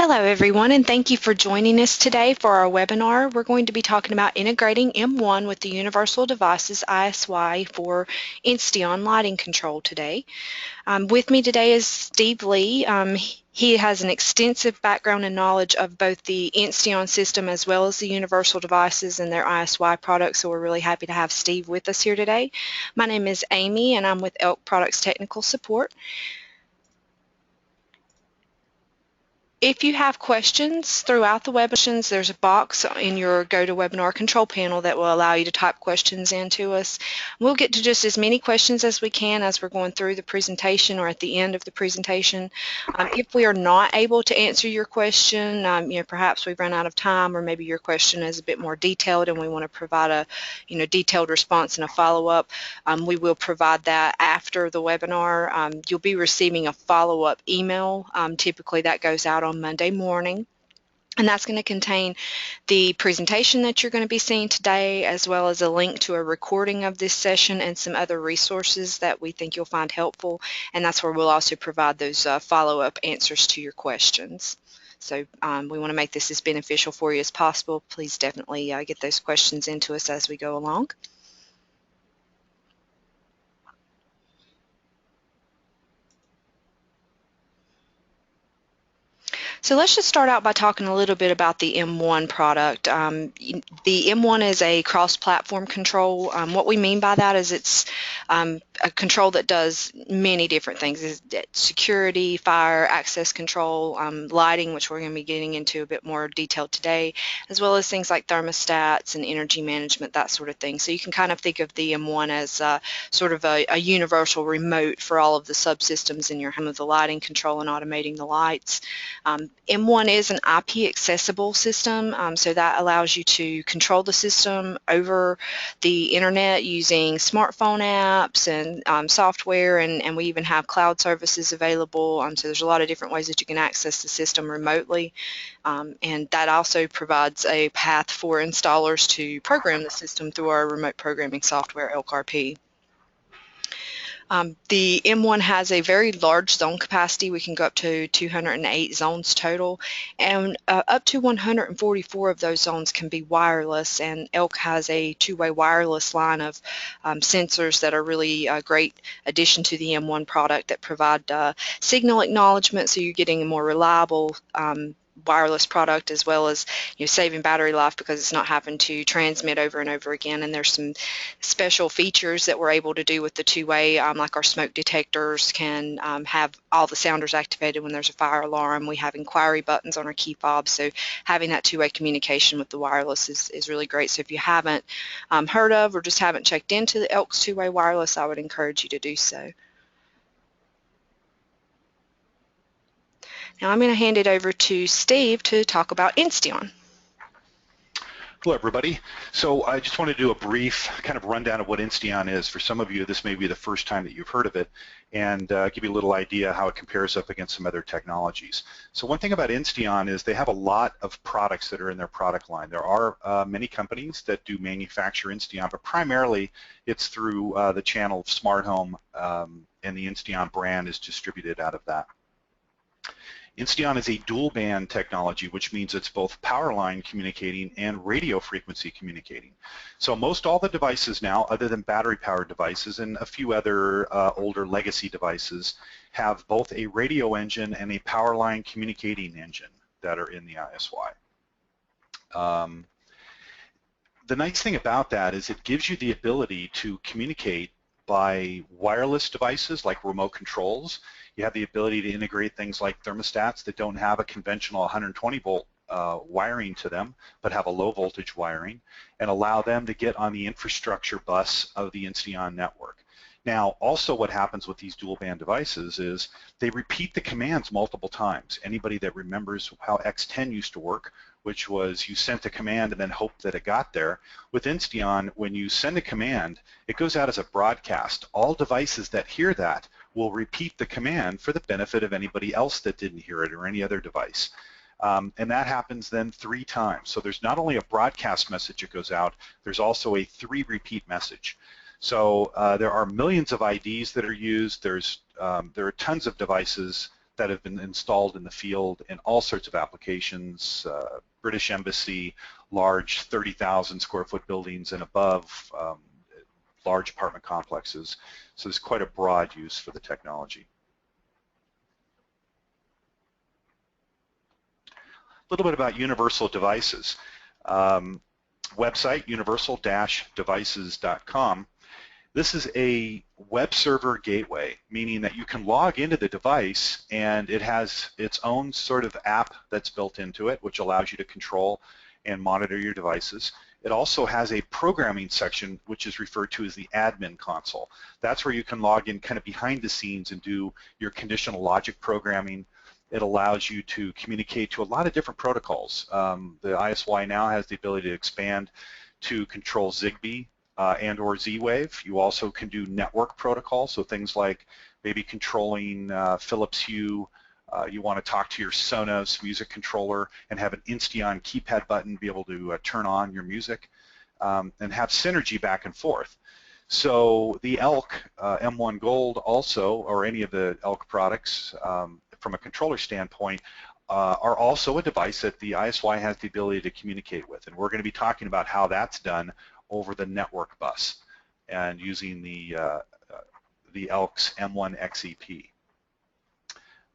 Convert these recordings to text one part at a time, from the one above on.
Hello everyone, and thank you for joining us today for our webinar. We're going to be talking about integrating M1 with the Universal Devices ISY for Insteon lighting control today. With me today is Steve Lee. He has an extensive background and knowledge of both the Insteon system as well as the Universal Devices and their ISY products, so we're really happy to have Steve with us here today. My name is Amy, and I'm with Elk Products Technical Support. If you have questions throughout the webinar, there's a box in your GoToWebinar control panel that will allow you to type questions into us. We'll get to just as many questions as we can as we're going through the presentation or at the end of the presentation. If we are not able to answer your question, perhaps we've run out of time, or maybe your question is a bit more detailed and we want to provide a detailed response and a follow-up, we will provide that after the webinar. You'll be receiving a follow-up email. Typically that goes out on Monday morning, and that's going to contain the presentation that you're going to be seeing today, as well as a link to a recording of this session and some other resources that we think you'll find helpful, and that's where we'll also provide those follow-up answers to your questions. So we want to make this as beneficial for you as possible. Please definitely get those questions into us as we go along. So let's just start out by talking a little bit about the M1 product. The M1 is a cross-platform control. What we mean by that is it's a control that does many different things. It's security, fire, access control, lighting, which we're going to be getting into a bit more detail today, as well as things like thermostats and energy management, that sort of thing. So you can kind of think of the M1 as sort of a universal remote for all of the subsystems in your home of the lighting control and automating the lights. M1 is an IP accessible system, so that allows you to control the system over the internet using smartphone apps and software, and we even have cloud services available, so there's a lot of different ways that you can access the system remotely, and that also provides a path for installers to program the system through our remote programming software, Elk RP. The M1 has a very large zone capacity. We can go up to 208 zones total, and up to 144 of those zones can be wireless, and Elk has a two-way wireless line of sensors that are really a great addition to the M1 product that provide signal acknowledgement, so you're getting a more reliable wireless product, as well as saving battery life because it's not having to transmit over and over again. And there's some special features that we're able to do with the two-way, like our smoke detectors can have all the sounders activated when there's a fire alarm. We have inquiry buttons on our key fobs, so having that two-way communication with the wireless is really great. So if you haven't heard of or just haven't checked into the Elk's two-way wireless, I would encourage you to do so. Now I'm going to hand it over to Steve to talk about Insteon. Hello everybody. So I just want to do a brief kind of rundown of what Insteon is. For some of you, this may be the first time that you've heard of it, and give you a little idea how it compares up against some other technologies. So one thing about Insteon is they have a lot of products that are in their product line. There are many companies that do manufacture Insteon, but primarily it's through the channel of Smart Home, and the Insteon brand is distributed out of that. Insteon is a dual band technology, which means it's both power line communicating and radio frequency communicating. So most all the devices now, other than battery powered devices and a few other older legacy devices, have both a radio engine and a power line communicating engine that are in the ISY. The nice thing about that is it gives you the ability to communicate by wireless devices like remote controls. You have the ability to integrate things like thermostats that don't have a conventional 120 volt wiring to them, but have a low voltage wiring, and allow them to get on the infrastructure bus of the Insteon network. Now, also what happens with these dual band devices is they repeat the commands multiple times. Anybody that remembers how X10 used to work, which was you sent a command and then hoped that it got there, with Insteon, when you send a command, it goes out as a broadcast. All devices that hear that will repeat the command for the benefit of anybody else that didn't hear it or any other device. And that happens then 3 times. So there's not only a broadcast message that goes out, there's also a 3 repeat message. So there are millions of IDs that are used. There are tons of devices that have been installed in the field in all sorts of applications, British Embassy, large 30,000 square foot buildings and above, large apartment complexes. So there's quite a broad use for the technology. A little bit about Universal Devices. Website, universal-devices.com. This is a web server gateway, meaning that you can log into the device and it has its own sort of app that's built into it, which allows you to control and monitor your devices. It also has a programming section, which is referred to as the admin console. That's where you can log in kind of behind the scenes and do your conditional logic programming. It allows you to communicate to a lot of different protocols. The ISY now has the ability to expand to control Zigbee and or Z-Wave. You also can do network protocols, so things like maybe controlling Philips Hue. You want to talk to your Sonos music controller and have an Insteon keypad button be able to turn on your music and have synergy back and forth. So the Elk M1 Gold also, or any of the Elk products from a controller standpoint, are also a device that the ISY has the ability to communicate with, and we're going to be talking about how that's done over the network bus and using the Elk's M1 XEP.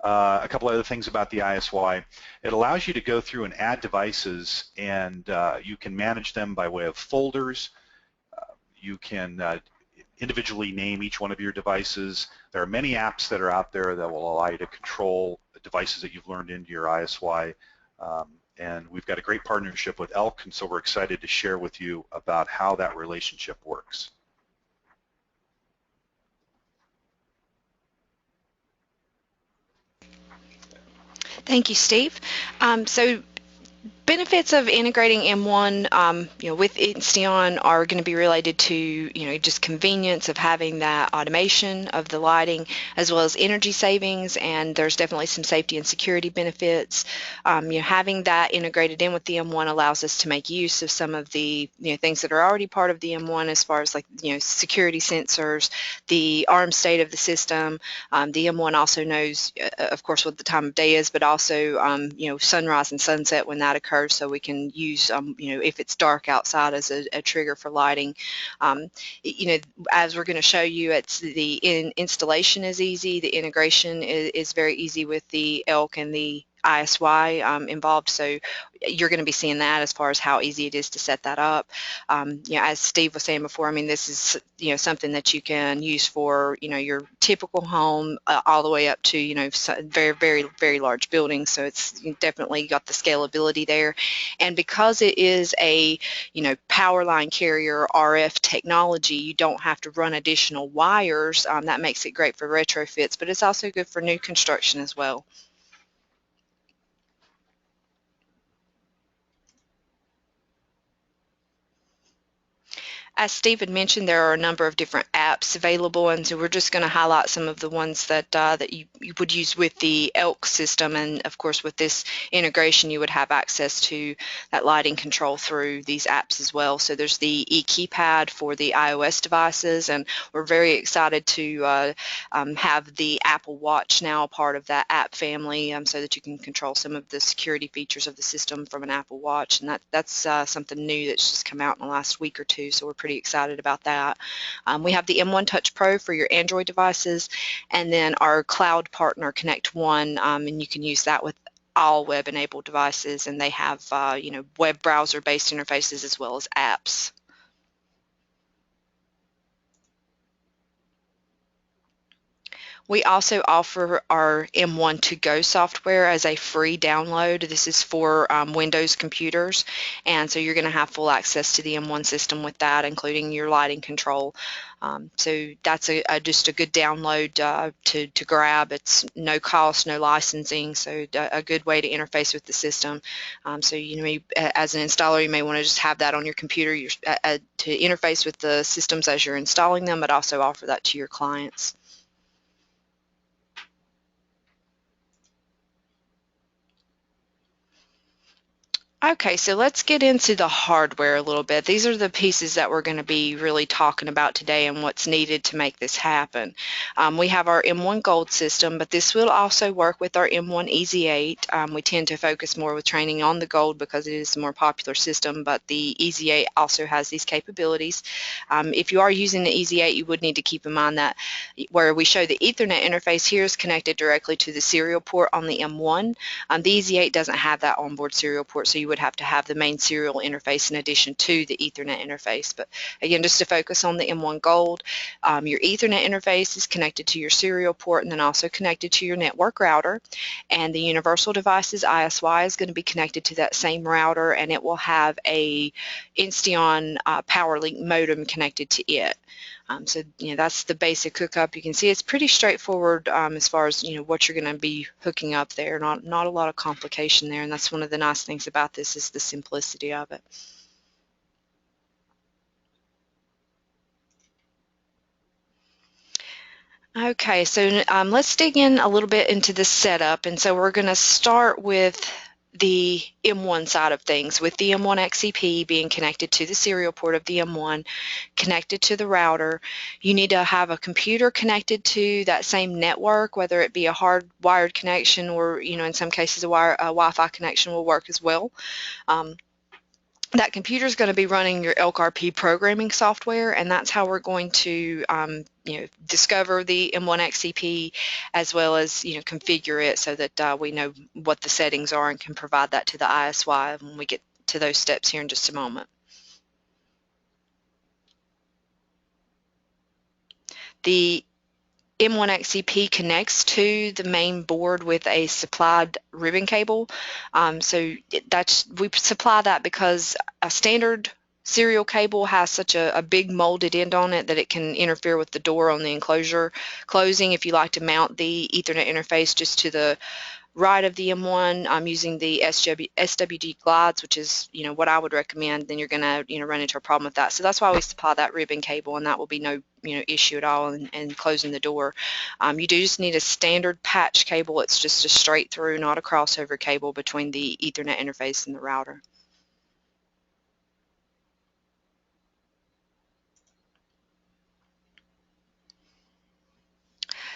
A couple other things about the ISY. It allows you to go through and add devices, and you can manage them by way of folders. You can individually name each one of your devices. There are many apps that are out there that will allow you to control the devices that you've learned into your ISY. And we've got a great partnership with Elk, and so we're excited to share with you about how that relationship works. Thank you, Steve. So benefits of integrating M1 with Insteon are going to be related to just convenience of having that automation of the lighting, as well as energy savings, and there's definitely some safety and security benefits. Having that integrated in with the M1 allows us to make use of some of the things that are already part of the M1, as far as like security sensors, the arm state of the system. The M1 also knows, of course, what the time of day is, but also sunrise and sunset when that occurs. So we can use, if it's dark outside, as a trigger for lighting. As we're going to show you, the installation is easy. The integration is very easy with the Elk and the ISY involved, so you're going to be seeing that as far as how easy it is to set that up. As Steve was saying before, I mean, this is something that you can use for your typical home, all the way up to very, very, very large buildings. So it's definitely got the scalability there, and because it is a power line carrier RF technology, you don't have to run additional wires. That makes it great for retrofits, but it's also good for new construction as well. As Steve had mentioned, there are a number of different apps available, and so we're just going to highlight some of the ones that you would use with the Elk system. And of course, with this integration, you would have access to that lighting control through these apps as well. So there's the e-keypad for the iOS devices, and we're very excited to have the Apple Watch now part of that app family, so that you can control some of the security features of the system from an Apple Watch. And that's something new that's just come out in the last week or two, so we're pretty excited about that. We have the M1 Touch Pro for your Android devices, and then our cloud partner Connect One, and you can use that with all web-enabled devices, and they have web browser-based interfaces as well as apps. We also offer our M1 To Go software as a free download. This is for Windows computers, and so you're going to have full access to the M1 system with that, including your lighting control. So that's just a good download to grab. It's no cost, no licensing, so a good way to interface with the system. So as an installer, you may want to just have that on your computer to interface with the systems as you're installing them, but also offer that to your clients. Okay, so let's get into the hardware a little bit. These are the pieces that we're going to be really talking about today and what's needed to make this happen. We have our M1 Gold system, but this will also work with our M1 EZ8. We tend to focus more with training on the Gold because it is a more popular system, but the EZ8 also has these capabilities. If you are using the EZ8, you would need to keep in mind that where we show the Ethernet interface here is connected directly to the serial port on the M1. The EZ8 doesn't have that onboard serial port, so you would have to have the main serial interface in addition to the Ethernet interface. But again, just to focus on the M1 Gold, your Ethernet interface is connected to your serial port and then also connected to your network router. And the Universal Devices ISY is going to be connected to that same router, and it will have a Insteon PowerLink modem connected to it. So that's the basic hookup. You can see it's pretty straightforward as far as what you're going to be hooking up there. Not a lot of complication there, and that's one of the nice things about this is the simplicity of it. Okay, so let's dig in a little bit into the setup, and so we're going to start with the M1 side of things, with the M1 XCP being connected to the serial port of the M1, connected to the router. You need to have a computer connected to that same network, whether it be a hard wired connection or, in some cases a Wi-Fi connection will work as well. That computer is going to be running your Elk RP programming software, and that's how we're going to discover the M1 XCP as well as configure it so that we know what the settings are and can provide that to the ISY when we get to those steps here in just a moment. The M1 XCP connects to the main board with a supplied ribbon cable. So we supply that because a standard serial cable has such a big molded end on it that it can interfere with the door on the enclosure closing. If you like to mount the Ethernet interface just to the right of the M1, I'm using the SWG glides, which is what I would recommend. Then you're going to run into a problem with that. So that's why we supply that ribbon cable, and that will be no issue at all in closing the door. You do just need a standard patch cable. It's just a straight through, not a crossover cable between the Ethernet interface and the router.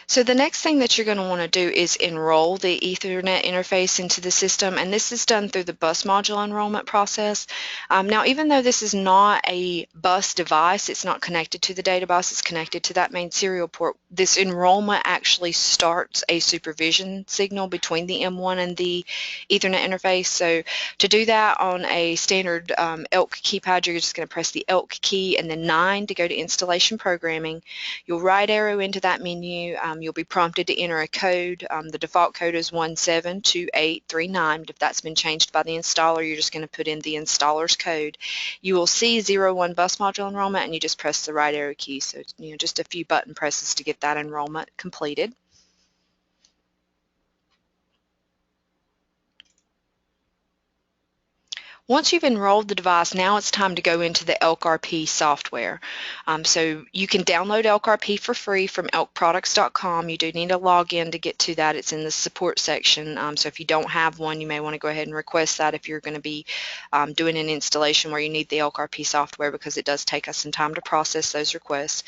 So the next thing that you're going to want to do is enroll the Ethernet interface into the system, and this is done through the bus module enrollment process. Now, even though this is not a bus device, it's not connected to the data bus, it's connected to that main serial port, this enrollment actually starts a supervision signal between the M1 and the Ethernet interface. So to do that on a standard Elk keypad, you're just going to press the Elk key and then 9 to go to installation programming. You'll right arrow into that menu. You'll be prompted to enter a code. The default code is 172839, but if that's been changed by the installer, you're just going to put in the installer's code. You will see 01 bus module enrollment, and you just press the right arrow key. So just a few button presses to get that enrollment completed. Once you've enrolled the device, now it's time to go into the Elk RP software. So you can download Elk RP for free from elkproducts.com. You do need a login to get to that. It's in the support section. So if you don't have one, you may want to go ahead and request that if you're going to be doing an installation where you need the Elk RP software, because it does take us some time to process those requests.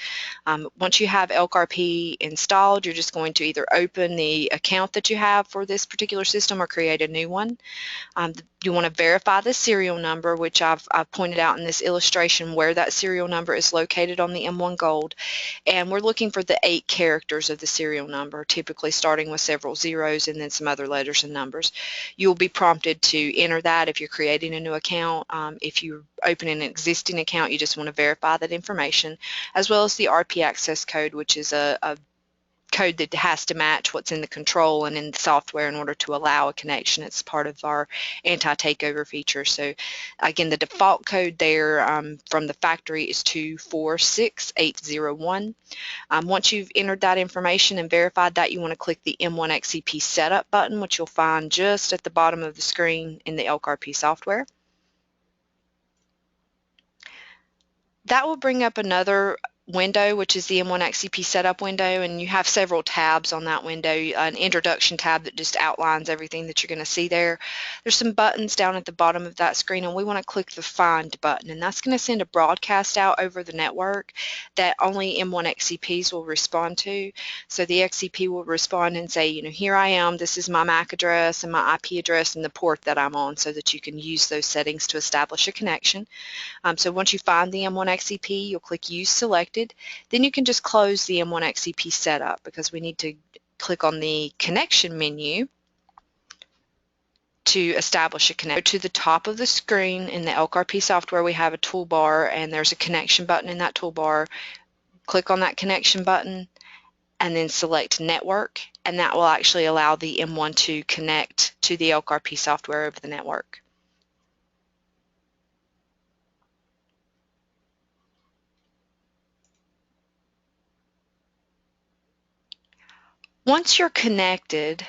Once you have Elk RP installed, you're just going to either open the account that you have for this particular system or create a new one. You want to verify the serial number, which I've pointed out in this illustration where that serial number is located on the M1 Gold. And we're looking for the 8 characters of the serial number, typically starting with several zeros and then some other letters and numbers. You'll be prompted to enter that if you're creating a new account. If you're opening an existing account, you just want to verify that information, as well as the RP access code, which is a code that has to match what's in the control and in the software in order to allow a connection. It's part of our anti-takeover feature. So again, the default code there from the factory is 246801. Once you've entered that information and verified that, you want to click the M1 XCP setup button, which you'll find just at the bottom of the screen in the Elk RP software. That will bring up another window, which is the M1 XCP setup window, and you have several tabs on that window. An introduction tab that just outlines everything that you're going to see there. There's some buttons down at the bottom of that screen, and we want to click the Find button, and that's going to send a broadcast out over the network that only M1 XCPs will respond to. So the XCP will respond and say, here I am, this is my MAC address and my IP address and the port that I'm on, so that you can use those settings to establish a connection. So once you find the M1 XCP, you'll click Use Selected. Then you can just close the M1 XCP setup, because we need to click on the connection menu to establish a connection. Go to the top of the screen in the Elk RP software, we have a toolbar, and there's a connection button in that toolbar. Click on that connection button and then select Network, and that will actually allow the M1 to connect to the Elk RP software over the network. Once you're connected,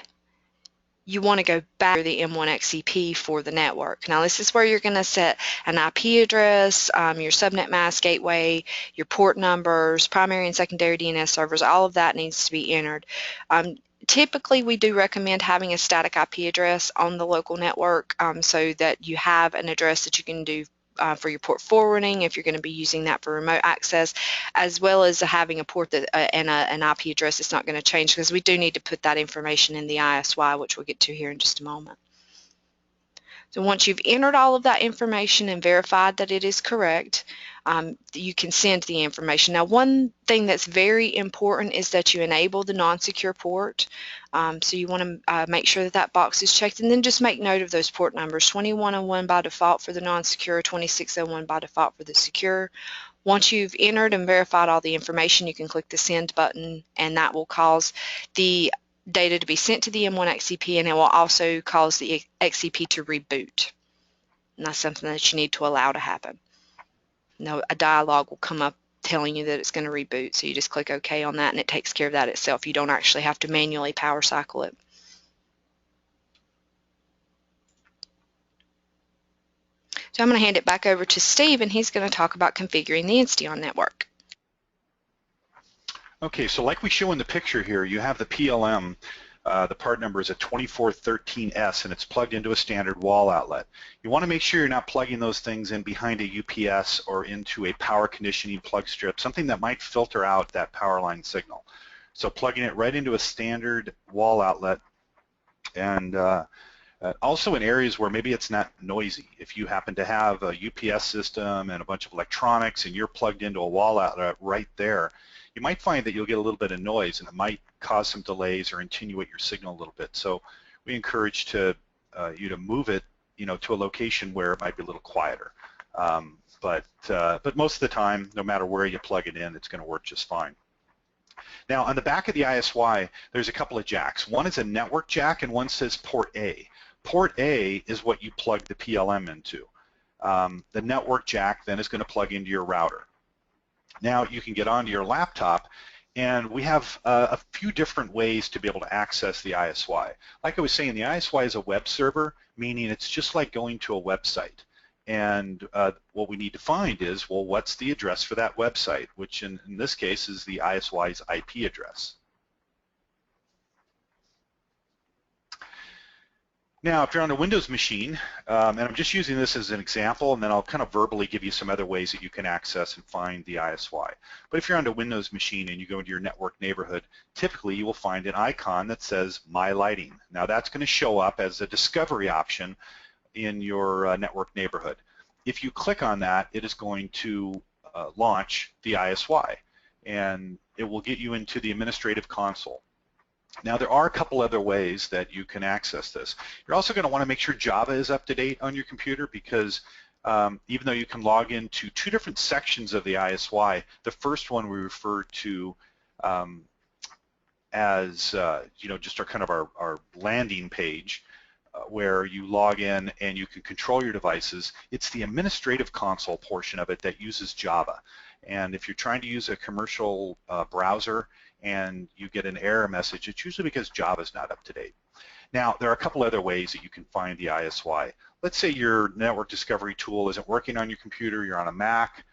you want to go back to the M1 XCP for the network. Now this is where you're going to set an IP address, your subnet mask gateway, your port numbers, primary and secondary DNS servers. All of that needs to be entered. Typically, we do recommend having a static IP address on the local network, so that you have an address that you can do for your port forwarding if you're going to be using that for remote access, as well as having a port that and an IP address that's not going to change, because we do need to put that information in the ISY, which we'll get to here in just a moment. So once you've entered all of that information and verified that it is correct, you can send the information. Now, one thing that's very important is that you enable the non-secure port. So you want to make sure that that box is checked, and then just make note of those port numbers: 2101 by default for the non-secure, 2601 by default for the secure. Once you've entered and verified all the information, you can click the Send button, and that will cause the data to be sent to the M1 XCP, and it will also cause the XCP to reboot. And that's something that you need to allow to happen. Now, a dialog will come up telling you that it's going to reboot, so you just click OK on that, and it takes care of that itself. You don't actually have to manually power cycle it. So I'm going to hand it back over to Steve, and he's going to talk about configuring the Insteon network. Okay, so like we show in the picture here, you have the PLM. The part number is a 2413S, and it's plugged into a standard wall outlet. You want to make sure you're not plugging those things in behind a UPS or into a power conditioning plug strip, something that might filter out that power line signal. So plugging it right into a standard wall outlet, and also in areas where maybe it's not noisy. If you happen to have a UPS system and a bunch of electronics and you're plugged into a wall outlet right there, you might find that you'll get a little bit of noise, and it might cause some delays or attenuate your signal a little bit. So we encourage you to move it, to a location where it might be a little quieter. But most of the time, no matter where you plug it in, it's going to work just fine. Now, on the back of the ISY, there's a couple of jacks. One is a network jack, and one says port A. Port A is what you plug the PLM into. The network jack then is going to plug into your router. Now you can get onto your laptop, and we have a few different ways to be able to access the ISY. Like I was saying, the ISY is a web server, meaning it's just like going to a website. And what we need to find is, well, what's the address for that website, which in this case is the ISY's IP address. Now, if you're on a Windows machine, and I'm just using this as an example, and then I'll kind of verbally give you some other ways that you can access and find the ISY. But if you're on a Windows machine and you go into your network neighborhood, typically you will find an icon that says My Lighting. Now, that's going to show up as a discovery option in your network neighborhood. If you click on that, it is going to launch the ISY, and it will get you into the administrative console. Now, there are a couple other ways that you can access this. You're also going to want to make sure Java is up to date on your computer, because even though you can log into two different sections of the ISY, the first one we refer to as just our landing page, where you log in and you can control your devices. It's the administrative console portion of it that uses Java. And if you're trying to use a commercial browser and you get an error message, it's usually because Java is not up to date. Now, there are a couple other ways that you can find the ISY. Let's say your network discovery tool isn't working on your computer, you're on a Mac.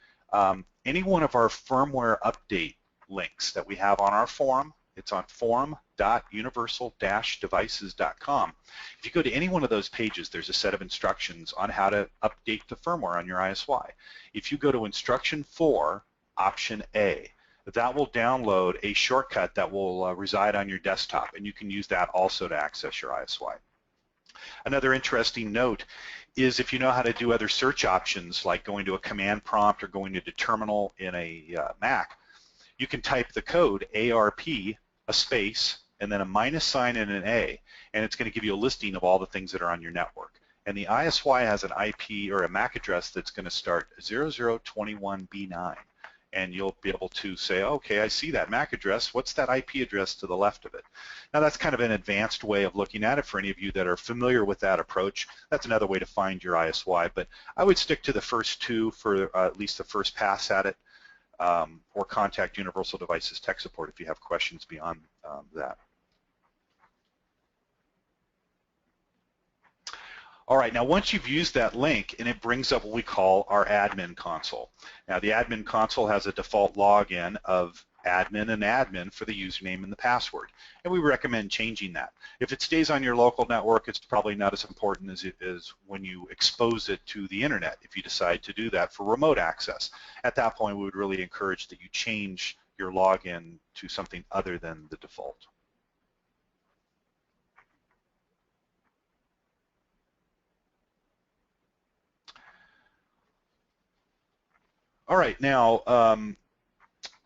any one of our firmware update links that we have on our forum. It's on forum.universal-devices.com. If you go to any one of those pages, there's a set of instructions on how to update the firmware on your ISY. If you go to instruction 4, option A, that will download a shortcut that will reside on your desktop, and you can use that also to access your ISY. Another interesting note is if you know how to do other search options like going to a command prompt or going to the terminal in a Mac, you can type the code ARP, a space, and then a minus sign and an A, and it's going to give you a listing of all the things that are on your network. And the ISY has an IP or a MAC address that's going to start 0021B9. And you'll be able to say, okay, I see that MAC address. What's that IP address to the left of it? Now, that's kind of an advanced way of looking at it for any of you that are familiar with that approach. That's another way to find your ISY, but I would stick to the first two for at least the first pass at it, or contact Universal Devices Tech Support if you have questions beyond that. All right, now once you've used that link, and it brings up what we call our admin console. Now the admin console has a default login of admin and admin for the username and the password, and we recommend changing that. If it stays on your local network, it's probably not as important as it is when you expose it to the internet, if you decide to do that for remote access. At that point, we would really encourage that you change your login to something other than the default. All right, now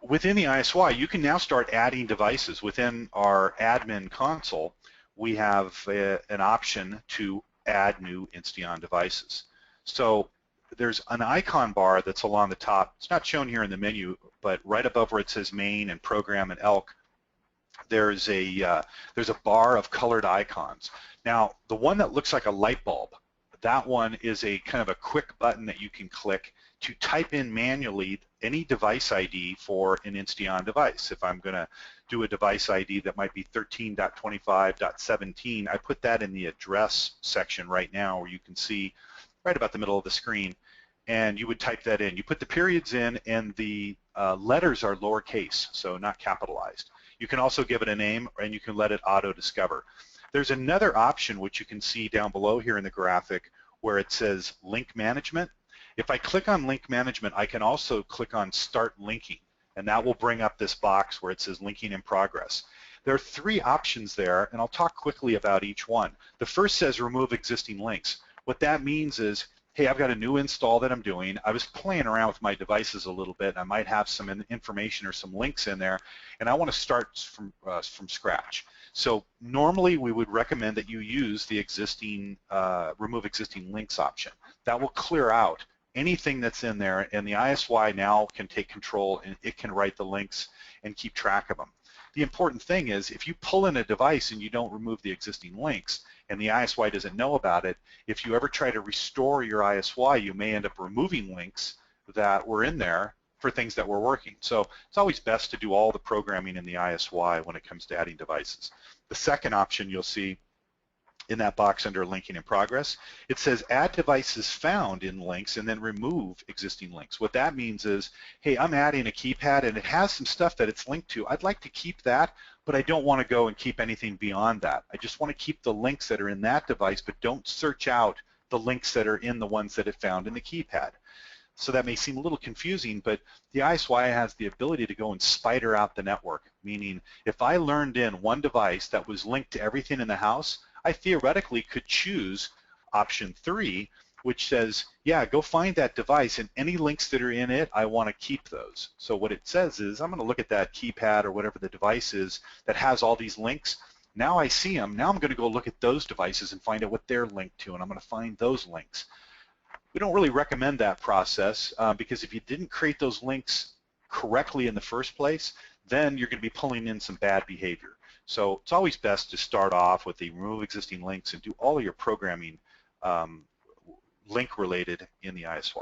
within the ISY, you can now start adding devices. Within our admin console, we have an option to add new Insteon devices. So there's an icon bar that's along the top. It's not shown here in the menu, but right above where it says main and program and Elk, there's a bar of colored icons. Now, the one that looks like a light bulb, that one is a kind of a quick button that you can click to type in manually any device ID for an Insteon device. If I'm going to do a device ID that might be 13.25.17, I put that in the address section right now, where you can see right about the middle of the screen, and you would type that in. You put the periods in, and the letters are lowercase, so not capitalized. You can also give it a name, and you can let it auto-discover. There's another option which you can see down below here in the graphic where it says Link Management. If I click on Link Management, I can also click on Start Linking, and that will bring up this box where it says Linking in Progress. There are three options there, and I'll talk quickly about each one. The first says Remove Existing Links. What that means is, hey, I've got a new install that I'm doing. I was playing around with my devices a little bit. I might have some information or some links in there, and I want to start from scratch. So normally we would recommend that you use the existing Remove Existing Links option. That will clear out anything that's in there, and the ISY now can take control, and it can write the links and keep track of them. The important thing is, if you pull in a device and you don't remove the existing links, and the ISY doesn't know about it, if you ever try to restore your ISY, you may end up removing links that were in there for things that were working. So it's always best to do all the programming in the ISY when it comes to adding devices. The second option you'll see in that box under Linking in Progress, it says Add Devices Found in Links and then Remove Existing Links. What that means is, hey, I'm adding a keypad and it has some stuff that it's linked to. I'd like to keep that, but I don't want to go and keep anything beyond that. I just want to keep the links that are in that device, but don't search out the links that are in the ones that it found in the keypad. So that may seem a little confusing, but the ISY has the ability to go and spider out the network, meaning if I learned in one device that was linked to everything in the house, I theoretically could choose option 3, which says, yeah, go find that device, and any links that are in it, I want to keep those. So what it says is, I'm going to look at that keypad or whatever the device is that has all these links. Now I see them. Now I'm going to go look at those devices and find out what they're linked to, and I'm going to find those links. We don't really recommend that process because if you didn't create those links correctly in the first place, then you're going to be pulling in some bad behavior. So it's always best to start off with the Remove Existing Links and do all of your programming link-related in the ISY.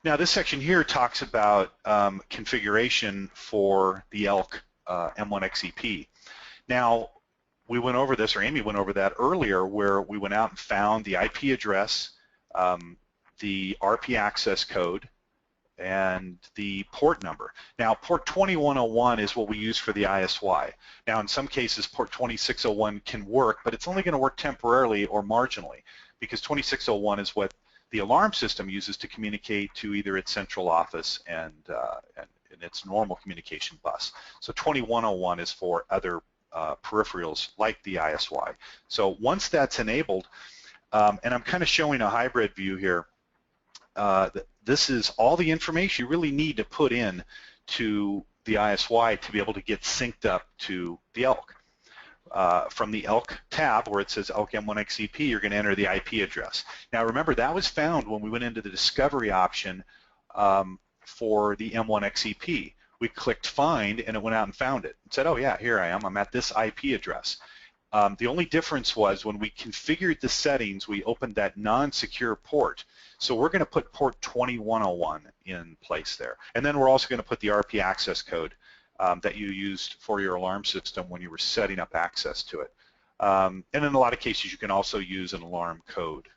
Now this section here talks about configuration for the Elk M1 XEP. Now we went over this, or Amy went over that earlier, where we went out and found the IP address, the RP access code, and the port number. Now, port 2101 is what we use for the ISY. Now, in some cases, port 2601 can work, but it's only going to work temporarily or marginally, because 2601 is what the alarm system uses to communicate to either its central office and its normal communication bus. So 2101 is for other peripherals like the ISY. So once that's enabled, and I'm kind of showing a hybrid view here, this is all the information you really need to put in to the ISY to be able to get synced up to the Elk. From the Elk tab where it says Elk M1 XEP, you're going to enter the IP address. Now remember, that was found when we went into the discovery option for the M1 XEP. We clicked find and it went out and found it. It said, oh yeah, here I am, I'm at this IP address. The only difference was when we configured the settings, we opened that non-secure port. So we're going to put port 2101 in place there. And then we're also going to put the RP access code that you used for your alarm system when you were setting up access to it. And in a lot of cases, you can also use an alarm code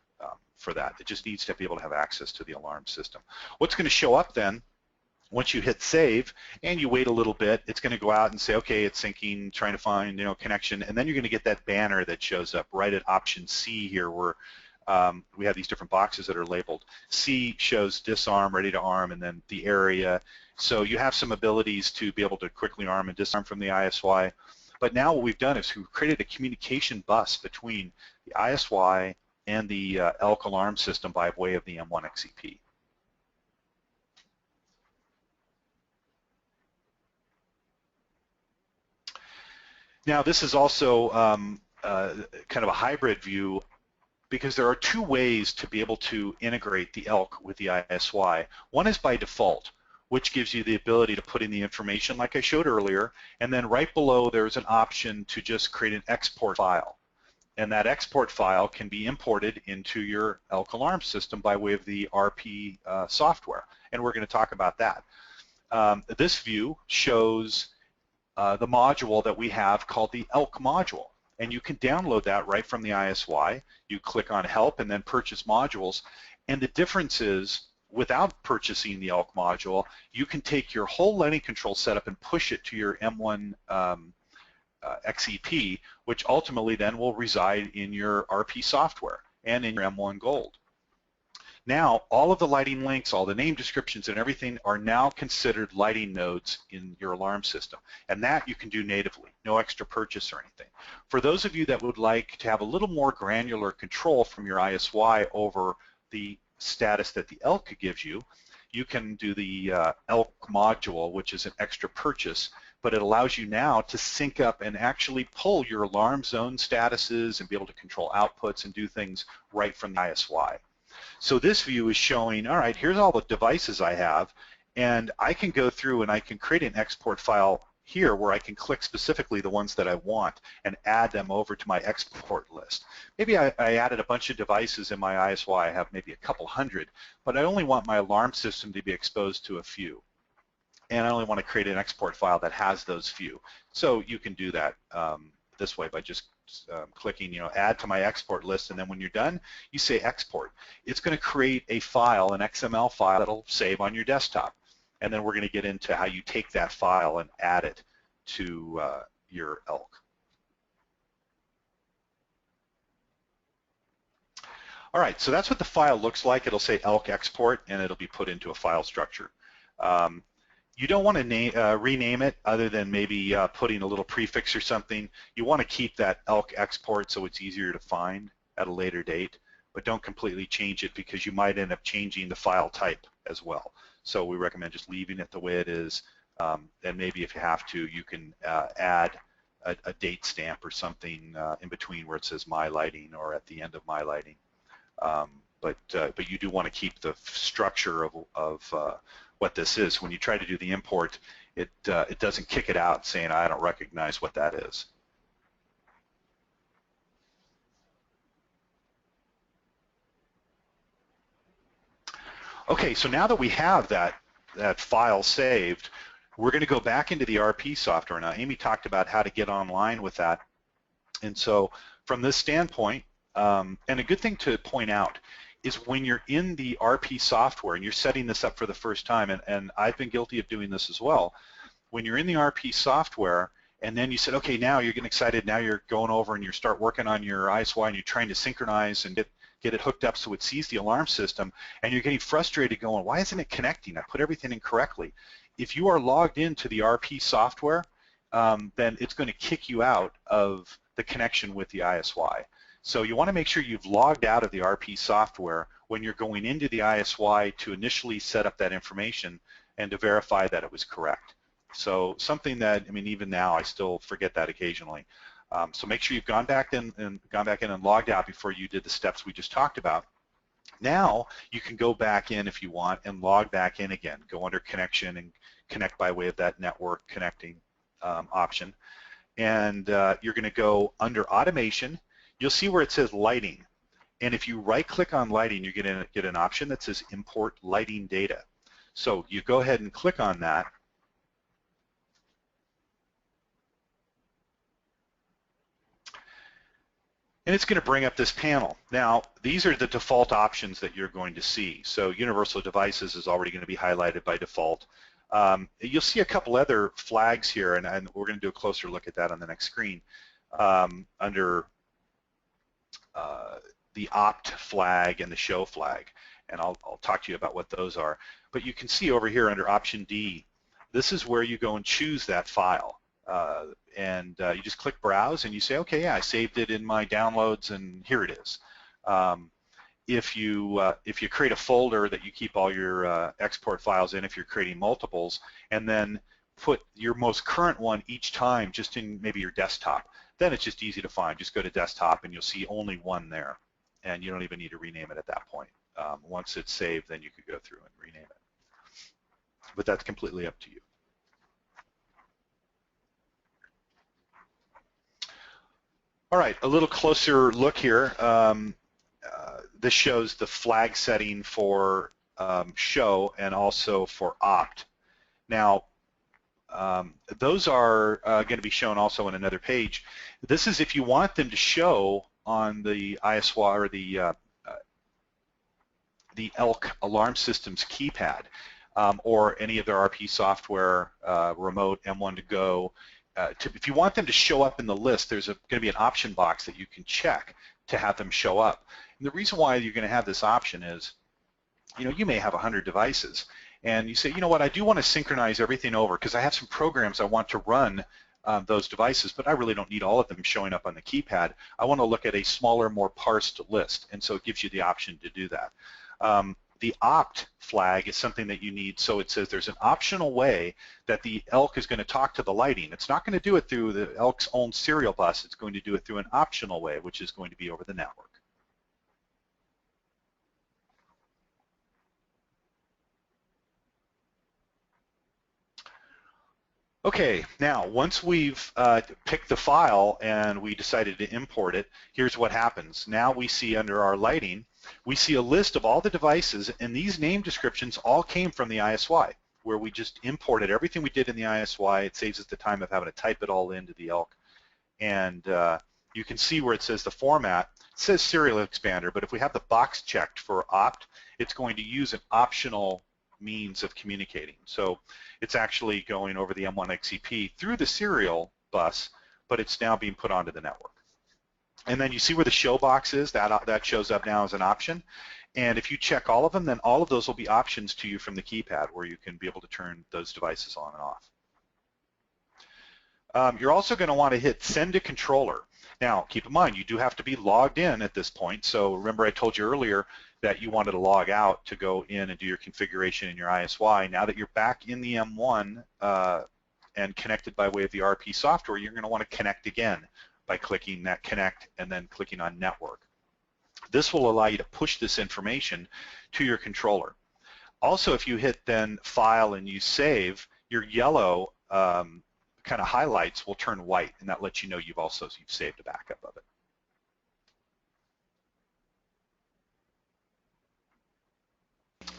for that. It just needs to be able to have access to the alarm system. What's going to show up then, once you hit save and you wait a little bit, it's going to go out and say, okay, it's syncing, trying to find connection, and then you're going to get that banner that shows up right at option C here, where we have these different boxes that are labeled. C shows disarm, ready to arm, and then the area. So you have some abilities to be able to quickly arm and disarm from the ISY. But now what we've done is we've created a communication bus between the ISY and the Elk alarm system by way of the M1 XEP. Now this is also kind of a hybrid view, because there are two ways to be able to integrate the Elk with the ISY. One is by default, which gives you the ability to put in the information like I showed earlier, and then right below there's an option to just create an export file. And that export file can be imported into your Elk alarm system by way of the RP software, and we're going to talk about that. This view shows the module that we have called the Elk module. And you can download that right from the ISY. You click on Help and then Purchase Modules. And the difference is, without purchasing the Elk module, you can take your whole lighting control setup and push it to your M1 XEP, which ultimately then will reside in your RP software and in your M1 Gold. Now, all of the lighting links, all the name descriptions and everything are now considered lighting nodes in your alarm system. And that you can do natively, no extra purchase or anything. For those of you that would like to have a little more granular control from your ISY over the status that the Elk gives you, you can do the Elk module, which is an extra purchase, but it allows you now to sync up and actually pull your alarm zone statuses and be able to control outputs and do things right from the ISY. So this view is showing, all right, here's all the devices I have, and I can go through and I can create an export file here where I can click specifically the ones that I want and add them over to my export list. Maybe I added a bunch of devices in my ISY. I have maybe a couple hundred, but I only want my alarm system to be exposed to a few. And I only want to create an export file that has those few. So you can do that this way by just clicking, add to my export list, and then when you're done, you say export. It's going to create a file, an XML file that'll save on your desktop. And then we're going to get into how you take that file and add it to your Elk. All right, so that's what the file looks like. It'll say Elk export, and it'll be put into a file structure. You don't want to rename it other than maybe putting a little prefix or something. You want to keep that Elk export so it's easier to find at a later date, but don't completely change it because you might end up changing the file type as well. So we recommend just leaving it the way it is, and maybe if you have to, you can add a date stamp or something in between where it says My Lighting or at the end of My Lighting. But you do want to keep the structure of what this is. When you try to do the import, it doesn't kick it out saying, I don't recognize what that is. Okay, so now that we have that file saved, we're going to go back into the RP software. Now, Amy talked about how to get online with that And so from this standpoint, and a good thing to point out is when you're in the RP software and you're setting this up for the first time, and I've been guilty of doing this as well, when you're in the RP software and then you said, okay, now you're getting excited, now you're going over and you start working on your ISY and you're trying to synchronize and get it hooked up so it sees the alarm system, and you're getting frustrated going, why isn't it connecting? I put everything in correctly. If you are logged into the RP software, then it's going to kick you out of the connection with the ISY. So you want to make sure you've logged out of the RP software when you're going into the ISY to initially set up that information and to verify that it was correct. So something that, I mean, even now I still forget that occasionally. So make sure you've gone back in and logged out before you did the steps we just talked about. Now you can go back in if you want and log back in again. Go under connection and connect by way of that network connecting option. And you're going to go under automation. You'll see where it says lighting. And if you right-click on lighting, you're going to get an option that says import lighting data. So you go ahead and click on that. And it's going to bring up this panel. Now, these are the default options that you're going to see. So Universal Devices is already going to be highlighted by default. You'll see a couple other flags here, and we're going to do a closer look at that on the next screen. Under the opt flag and the show flag, and I'll talk to you about what those are. But you can see over here under option D, this is where you go and choose that file. You just click browse and you say, okay, yeah, I saved it in my downloads and here it is. If you create a folder that you keep all your export files in, if you're creating multiples, and then put your most current one each time just in maybe your desktop, then it's just easy to find. Just go to desktop and you'll see only one there, and you don't even need to rename it at that point. Once it's saved, then you could go through and rename it. But that's completely up to you. All right, a little closer look here. This shows the flag setting for show and also for opt. Now, those are going to be shown also on another page. This is if you want them to show on the ISY or the Elk alarm system's keypad or any of their RP software, remote M1 to go. If you want them to show up in the list, there's going to be an option box that you can check to have them show up. And the reason why you're going to have this option is, you may have 100 devices, and you say, you know what, I do want to synchronize everything over because I have some programs I want to run those devices, but I really don't need all of them showing up on the keypad. I want to look at a smaller, more parsed list, and so it gives you the option to do that. The opt flag is something that you need, so it says there's an optional way that the Elk is going to talk to the lighting. It's not going to do it through the Elk's own serial bus. It's going to do it through an optional way, which is going to be over the network. Okay, now once we've picked the file and we decided to import it, here's what happens. Now we see under our lighting, we see a list of all the devices, and these name descriptions all came from the ISY, where we just imported everything we did in the ISY. It saves us the time of having to type it all into the Elk. And you can see where it says the format. It says serial expander, but if we have the box checked for opt, it's going to use an optional means of communicating. So it's actually going over the M1 XCP through the serial bus, but it's now being put onto the network. And then you see where the show box is, that shows up now as an option. And if you check all of them, then all of those will be options to you from the keypad where you can be able to turn those devices on and off. You're also going to want to hit send to controller. Now, keep in mind, you do have to be logged in at this point. So remember I told you earlier that you wanted to log out to go in and do your configuration in your ISY. Now that you're back in the M1 and connected by way of the RP software, you're going to want to connect again by clicking that connect and then clicking on network. This will allow you to push this information to your controller. Also, if you hit then file and you save, your yellow kind of highlights will turn white, and that lets you know you've saved a backup of it.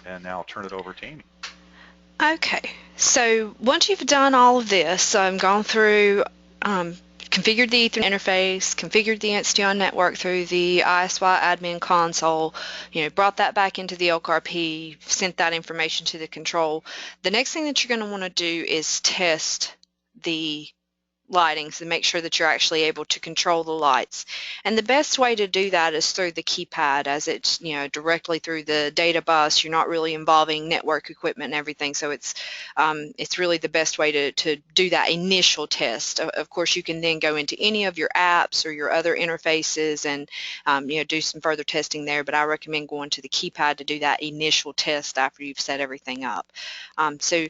And now I'll turn it over to Amy. Okay, so once you've done all of this, gone through kind configured the Ethernet interface, configured the Insteon network through the ISY admin console, brought that back into the Elk RP, sent that information to the control. The next thing that you're going to want to do is test the lighting to make sure that you're actually able to control the lights. And the best way to do that is through the keypad, as it's directly through the data bus. You're not really involving network equipment and everything, so it's really the best way to do that initial test. Of course, you can then go into any of your apps or your other interfaces and do some further testing there, but I recommend going to the keypad to do that initial test after you've set everything up. So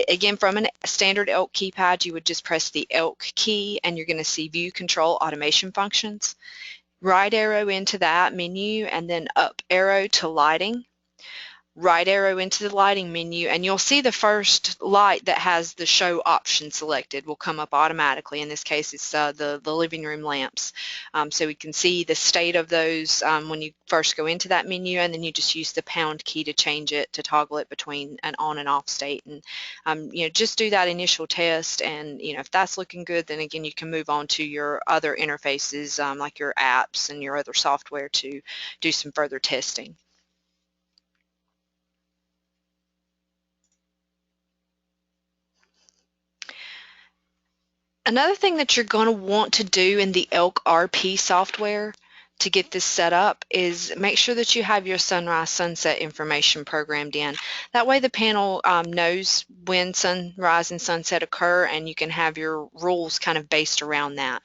again, from a standard Elk keypad, you would just press the Elk key and you're going to see View Control Automation Functions. Right arrow into that menu and then up arrow to Lighting. Right arrow into the lighting menu, and you'll see the first light that has the show option selected will come up automatically. In this case, it's the living room lamps. So we can see the state of those when you first go into that menu, and then you just use the pound key to change it, to toggle it between an on and off state. And just do that initial test, and if that's looking good, then again you can move on to your other interfaces like your apps and your other software to do some further testing. Another thing that you're going to want to do in the Elk RP software to get this set up is make sure that you have your sunrise sunset information programmed in. That way the panel knows when sunrise and sunset occur, and you can have your rules kind of based around that.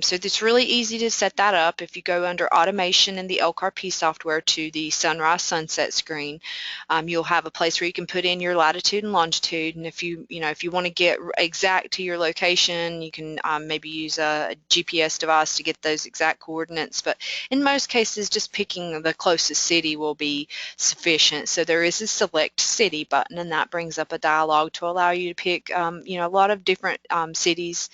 So it's really easy to set that up. If you go under automation in the Elk RP software to the sunrise sunset screen, you'll have a place where you can put in your latitude and longitude, and if you want to get exact to your location, you can maybe use a GPS device to get those exact coordinates, but in most cases just picking the closest city will be sufficient. So there is a select city button, and that brings up a dialog to allow you to pick a lot of different cities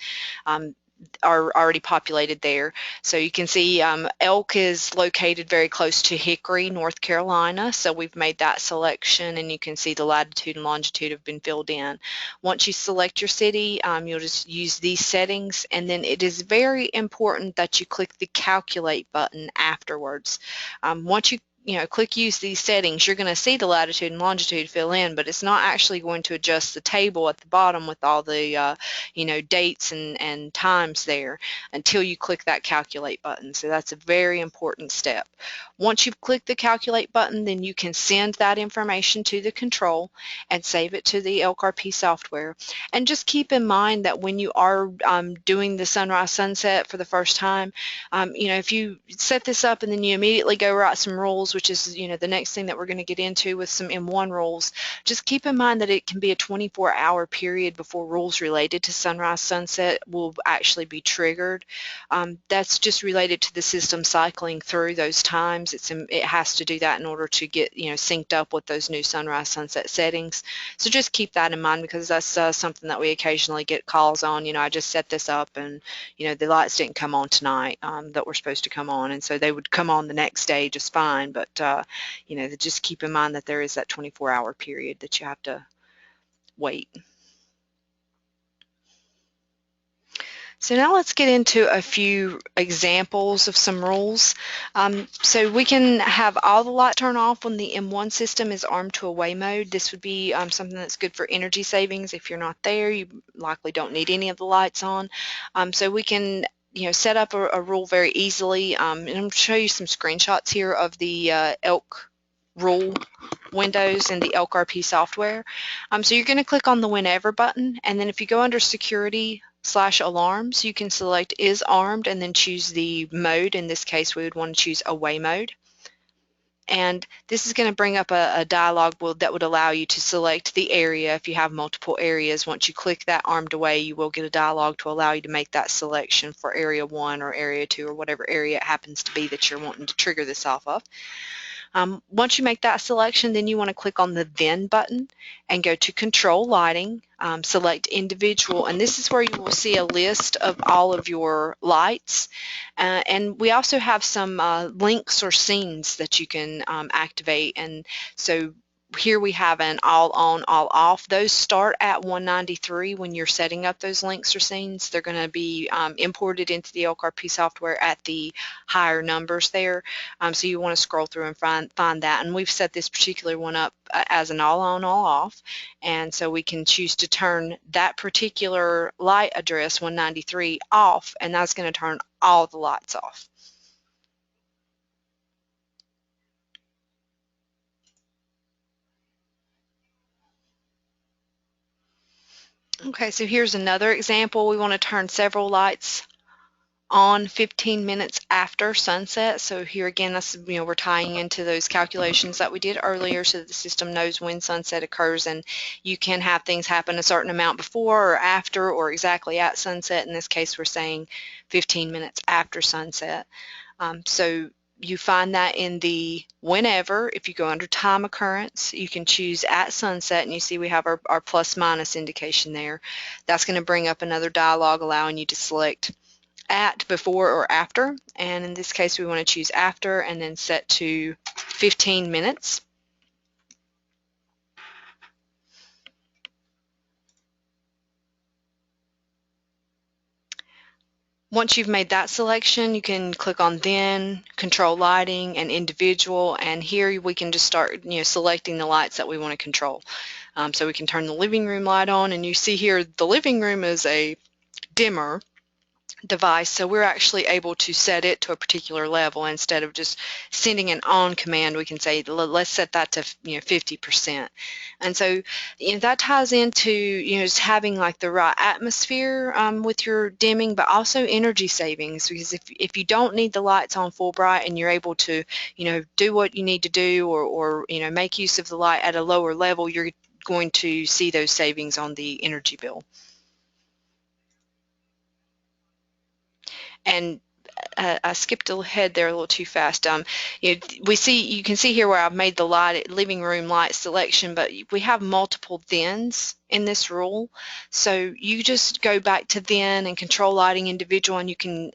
are already populated there. So you can see Elk is located very close to Hickory, North Carolina, so we've made that selection, and you can see the latitude and longitude have been filled in. Once you select your city, you'll just use these settings, and then it is very important that you click the calculate button afterwards. Once you click use these settings, you're going to see the latitude and longitude fill in, but it's not actually going to adjust the table at the bottom with all the dates and times there until you click that calculate button. So that's a very important step. Once you've clicked the calculate button, then you can send that information to the control and save it to the Elk RP software. And just keep in mind that when you are doing the sunrise sunset for the first time, if you set this up and then you immediately go write some rules, which is the next thing that we're going to get into with some M1 rules, just keep in mind that it can be a 24-hour period before rules related to sunrise sunset will actually be triggered. That's just related to the system cycling through those times. It has to do that in order to get synced up with those new sunrise sunset settings. So just keep that in mind, because that's something that we occasionally get calls on. I just set this up and the lights didn't come on tonight that were supposed to come on, and so they would come on the next day just fine, but just keep in mind that there is that 24-hour period that you have to wait. So now let's get into a few examples of some rules. So we can have all the lights turn off when the M1 system is armed to away mode. This would be something that's good for energy savings. If you're not there, you likely don't need any of the lights on. So we can set up a rule very easily. And I'm going to show you some screenshots here of the Elk rule windows in the Elk RP software. So you're going to click on the Whenever button, and then if you go under Security/Alarms, you can select Is Armed and then choose the mode. In this case, we would want to choose Away Mode. And this is going to bring up a dialog that would allow you to select the area if you have multiple areas. Once you click that Armed Away, you will get a dialog to allow you to make that selection for Area 1 or Area 2 or whatever area it happens to be that you're wanting to trigger this off of. Once you make that selection, then you want to click on the Then button and go to Control Lighting, select Individual, and this is where you will see a list of all of your lights. And we also have some links or scenes that you can activate, and so here we have an all on, all off. Those start at 193 when you're setting up those links or scenes. They're going to be imported into the Elk RP software at the higher numbers there. So you want to scroll through and find that. And we've set this particular one up as an all on, all off. And so we can choose to turn that particular light address, 193, off, and that's going to turn all the lights off. Okay, so here's another example. We want to turn several lights on 15 minutes after sunset. So here again, that's, we're tying into those calculations that we did earlier so that the system knows when sunset occurs, and you can have things happen a certain amount before or after or exactly at sunset. In this case, we're saying 15 minutes after sunset. So you find that in the whenever, if you go under time occurrence, you can choose at sunset, and you see we have our plus minus indication there. That's going to bring up another dialog allowing you to select at, before, or after, and in this case we want to choose after and then set to 15 minutes. Once you've made that selection, you can click on then, control lighting, and individual, and here we can just start selecting the lights that we want to control. So we can turn the living room light on, and you see here the living room is a dimmer device, so we're actually able to set it to a particular level. Instead of just sending an on command, we can say let's set that to 50%. And so that ties into just having like the right atmosphere with your dimming, but also energy savings, because if you don't need the lights on full bright and you're able to do what you need to do, or make use of the light at a lower level, you're going to see those savings on the energy bill. And I skipped ahead there a little too fast. You can see here where I've made the living room light selection, but we have multiple thens in this rule. So you just go back to then and control lighting individual, and you can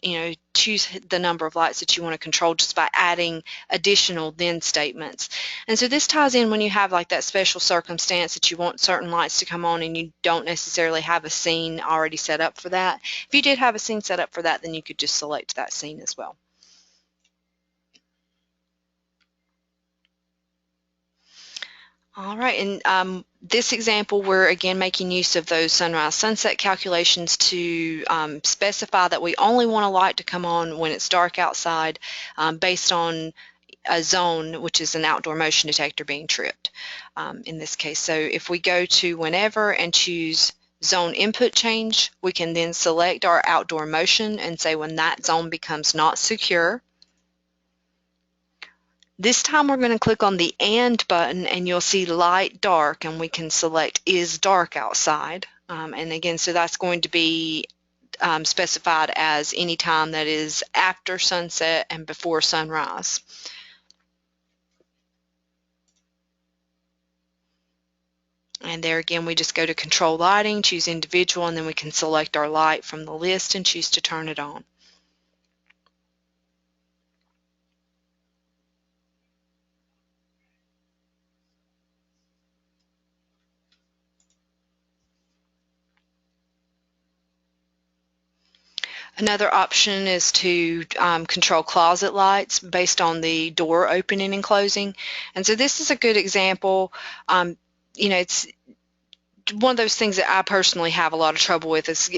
choose the number of lights that you want to control just by adding additional then statements. And so this ties in when you have like that special circumstance that you want certain lights to come on and you don't necessarily have a scene already set up for that. If you did have a scene set up for that, then you could just select that scene as well. All right, and this example, we're again making use of those sunrise sunset calculations to specify that we only want a light to come on when it's dark outside, based on a zone, which is an outdoor motion detector being tripped in this case. So if we go to whenever and choose zone input change, we can then select our outdoor motion and say when that zone becomes not secure. This time we're going to click on the AND button, and you'll see light dark, and we can select is dark outside. And again, so that's going to be specified as any time that is after sunset and before sunrise. And there again, we just go to control lighting, choose individual, and then we can select our light from the list and choose to turn it on. Another option is to control closet lights based on the door opening and closing. And so this is a good example. It's one of those things that I personally have a lot of trouble with is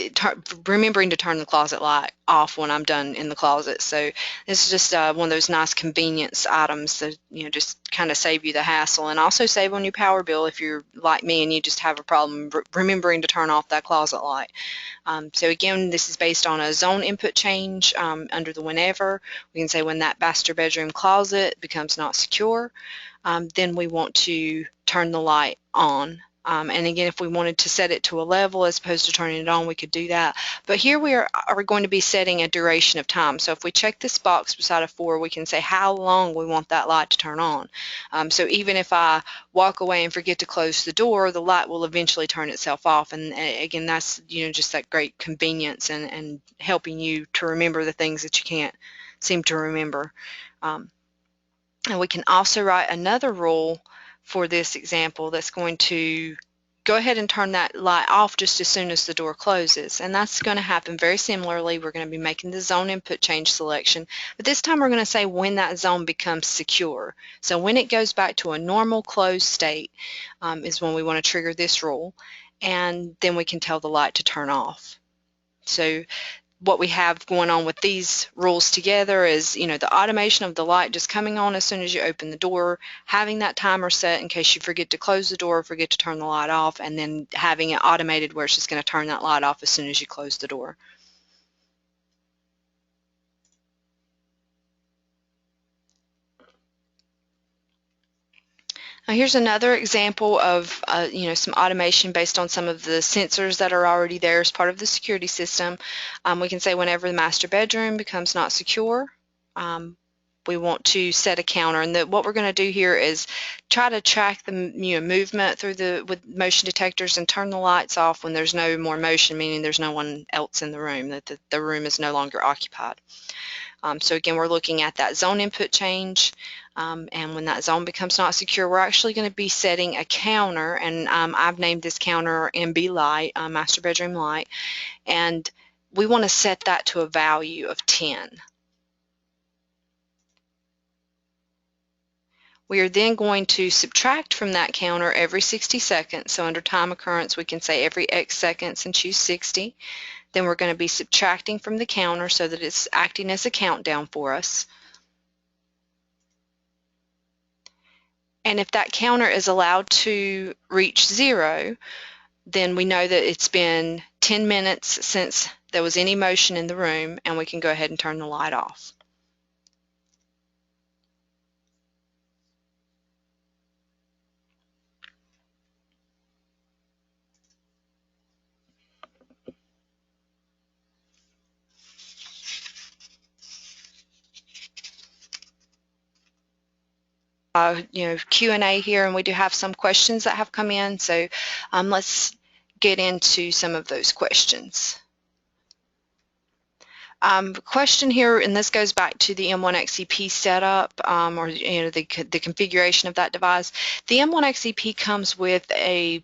remembering to turn the closet light off when I'm done in the closet. So this is just one of those nice convenience items that just kind of save you the hassle, and also save on your power bill if you're like me and you just have a problem remembering to turn off that closet light. So again, this is based on a zone input change under the whenever. We can say when that master bedroom closet becomes not secure, then we want to turn the light on. And again, if we wanted to set it to a level as opposed to turning it on, we could do that. But here we are going to be setting a duration of time. So if we check this box beside a 4, we can say how long we want that light to turn on. So even if I walk away and forget to close the door, the light will eventually turn itself off. And again, that's just that great convenience and helping you to remember the things that you can't seem to remember. And we can also write another rule for this example that's going to go ahead and turn that light off just as soon as the door closes. And that's going to happen very similarly. We're going to be making the zone input change selection, but this time we're going to say when that zone becomes secure. So when it goes back to a normal closed state is when we want to trigger this rule, and then we can tell the light to turn off. So what we have going on with these rules together is, the automation of the light just coming on as soon as you open the door, having that timer set in case you forget to close the door or forget to turn the light off, and then having it automated where it's just going to turn that light off as soon as you close the door. Now here's another example of some automation based on some of the sensors that are already there as part of the security system. We can say whenever the master bedroom becomes not secure, we want to set a counter, and what we're going to do here is try to track the movement through with motion detectors and turn the lights off when there's no more motion, meaning there's no one else in the room, that the room is no longer occupied. So again, we're looking at that zone input change, and when that zone becomes not secure, we're actually going to be setting a counter, and I've named this counter MB light, master bedroom light, and we want to set that to a value of 10. We are then going to subtract from that counter every 60 seconds. So under time occurrence, we can say every X seconds and choose 60. Then we're going to be subtracting from the counter so that it's acting as a countdown for us. And if that counter is allowed to reach 0, then we know that it's been 10 minutes since there was any motion in the room, and we can go ahead and turn the light off. Q&A here, and we do have some questions that have come in, so let's get into some of those questions. Question here, and this goes back to the M1 XEP setup, or the configuration of that device. The M1 XEP comes with a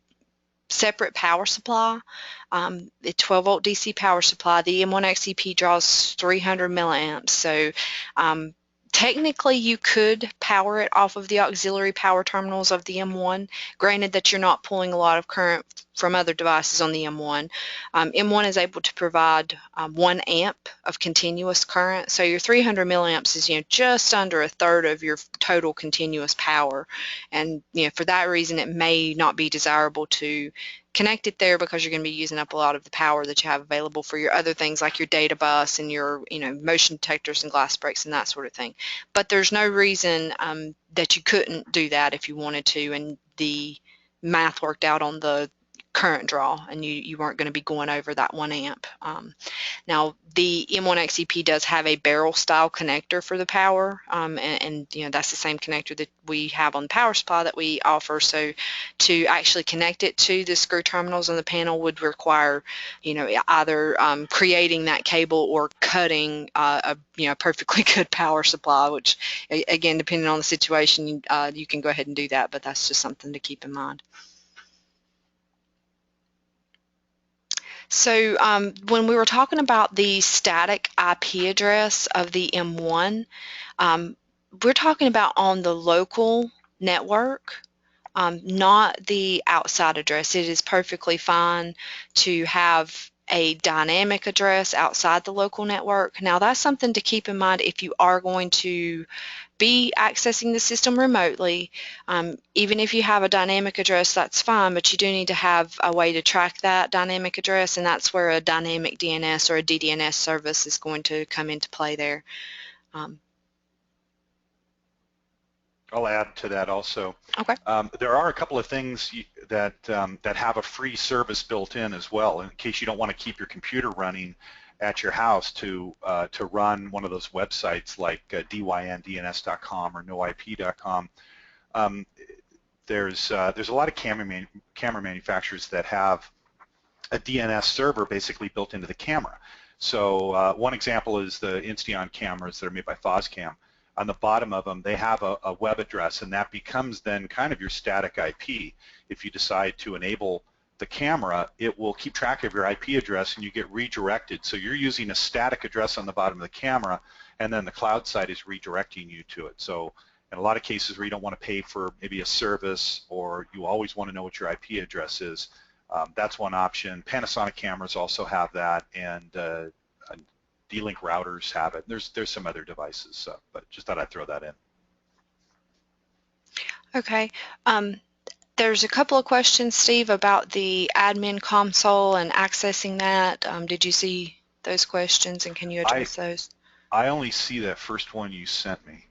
separate power supply, a 12-volt DC power supply. The M1 XEP draws 300 milliamps, so technically you could power it off of the auxiliary power terminals of the M1, granted that you're not pulling a lot of current from other devices on the M1. M1 is able to provide 1 amp of continuous current, so your 300 milliamps is just under a third of your total continuous power, and for that reason it may not be desirable to connect it there because you're going to be using up a lot of the power that you have available for your other things like your data bus and your motion detectors and glass breaks and that sort of thing. But there's no reason that you couldn't do that if you wanted to, and the math worked out on the current draw, and you weren't going to be going over that 1 amp. Now the M1 XEP does have a barrel style connector for the power, and that's the same connector that we have on the power supply that we offer. So to actually connect it to the screw terminals on the panel would require either creating that cable or cutting a perfectly good power supply, which again, depending on the situation, you can go ahead and do that, but that's just something to keep in mind. So when we were talking about the static IP address of the M1, we're talking about on the local network, not the outside address. It is perfectly fine to have a dynamic address outside the local network. Now that's something to keep in mind if you are going to be accessing the system remotely. Even if you have a dynamic address, that's fine, but you do need to have a way to track that dynamic address, and that's where a dynamic DNS or a DDNS service is going to come into play there. I'll add to that also. Okay. There are a couple of things that have a free service built in as well, in case you don't want to keep your computer running at your house to run one of those websites like dyndns.com or noip.com. There's a lot of camera manufacturers that have a DNS server basically built into the camera. So one example is the Insteon cameras that are made by Foscam. on the bottom of them, they have a web address, and that becomes then kind of your static IP. If you decide to enable the camera, it will keep track of your IP address and you get redirected. So you're using a static address on the bottom of the camera, and then the cloud side is redirecting you to it. So in a lot of cases where you don't want to pay for maybe a service, or you always want to know what your IP address is, that's one option. Panasonic cameras also have that, and D-Link routers have it. There's some other devices, but just thought I'd throw that in. Okay. There's a couple of questions, Steve, about the admin console and accessing that. Did you see those questions, and can you address those? I only see that first one you sent me.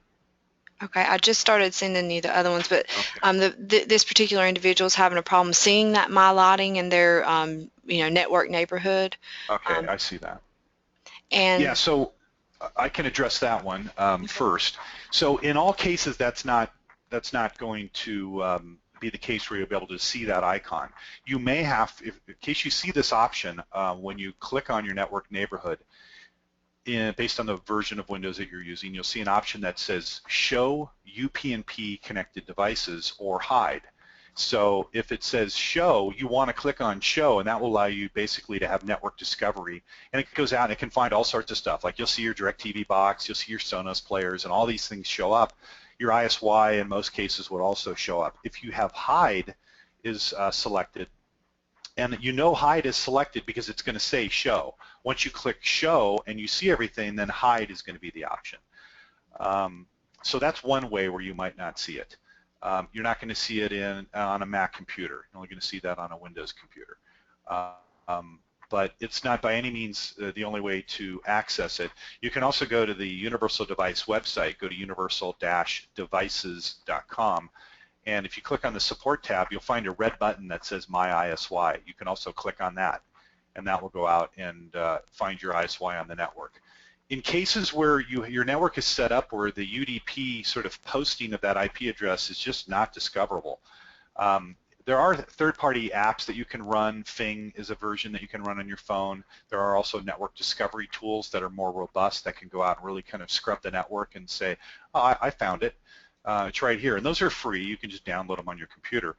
Okay, I just started sending you the other ones, but this particular individual is having a problem seeing that My Lighting in their network neighborhood. Okay, I see that. And yeah, so I can address that one first. So in all cases, that's not going to be the case where you'll be able to see that icon. You may have, in case you see this option, when you click on your network neighborhood, based on the version of Windows that you're using, you'll see an option that says Show UPnP Connected Devices or Hide. So if it says Show, you want to click on Show, and that will allow you basically to have network discovery. And it goes out and it can find all sorts of stuff. Like you'll see your DirecTV box, you'll see your Sonos players, and all these things show up. Your ISY in most cases would also show up. If you have Hide is selected, and you know Hide is selected because it's going to say Show. Once you click Show and you see everything, then Hide is going to be the option. So that's one way where you might not see it. You're not going to see it on a Mac computer. You're only going to see that on a Windows computer. But it's not by any means the only way to access it. You can also go to the Universal Device website, go to universal-devices.com, and if you click on the support tab, you'll find a red button that says My ISY. You can also click on that, and that will go out and find your ISY on the network. In cases where your network is set up where the UDP sort of posting of that IP address is just not discoverable, there are third-party apps that you can run. Fing is a version that you can run on your phone. There are also network discovery tools that are more robust that can go out and really kind of scrub the network and say, oh, I found it. It's right here. And those are free. You can just download them on your computer.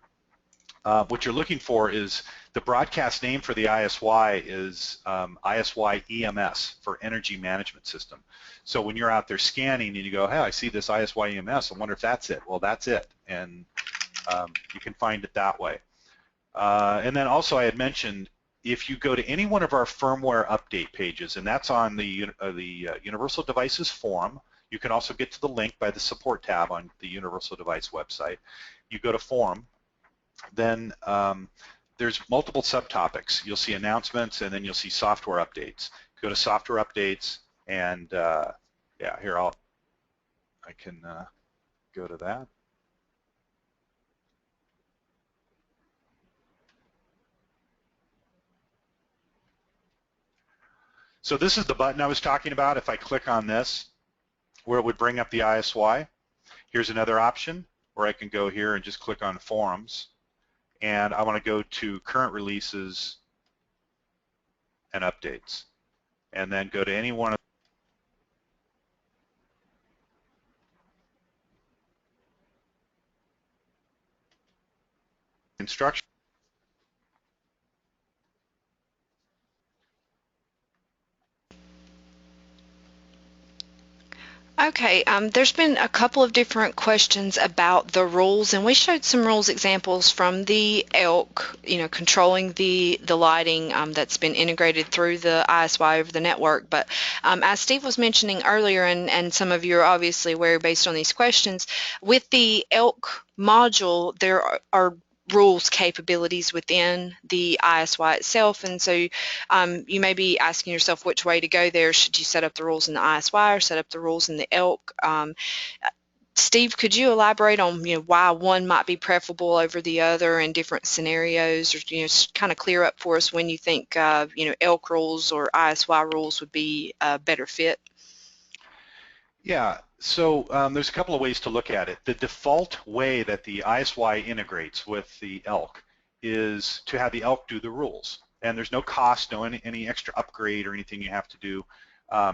What you're looking for is the broadcast name for the ISY is ISY EMS for Energy Management System. So when you're out there scanning and you go, hey, I see this ISY EMS, I wonder if that's it. Well, that's it. And you can find it that way. And then also I had mentioned if you go to any one of our firmware update pages, and that's on the Universal Devices forum, you can also get to the link by the support tab on the Universal Device website. You go to forum, then there's multiple subtopics. You'll see announcements, and then you'll see software updates. Go to software updates, and yeah, here I can go to that. So this is the button I was talking about. If I click on this, where it would bring up the ISY, here's another option where I can go here and just click on forums, and I want to go to current releases and updates, and then go to any one of the instructions. Okay, there's been a couple of different questions about the rules, and we showed some rules examples from the Elk, controlling the lighting that's been integrated through the ISY over the network. But as Steve was mentioning earlier, and some of you are obviously aware based on these questions, with the Elk module, there are rules capabilities within the ISY itself, and so you may be asking yourself which way to go there. Should you set up the rules in the ISY or set up the rules in the Elk? Steve, could you elaborate on why one might be preferable over the other in different scenarios, or kind of clear up for us when you think Elk rules or ISY rules would be a better fit? Yeah, so there's a couple of ways to look at it. The default way that the ISY integrates with the Elk is to have the Elk do the rules. And there's no cost, no any extra upgrade or anything you have to do.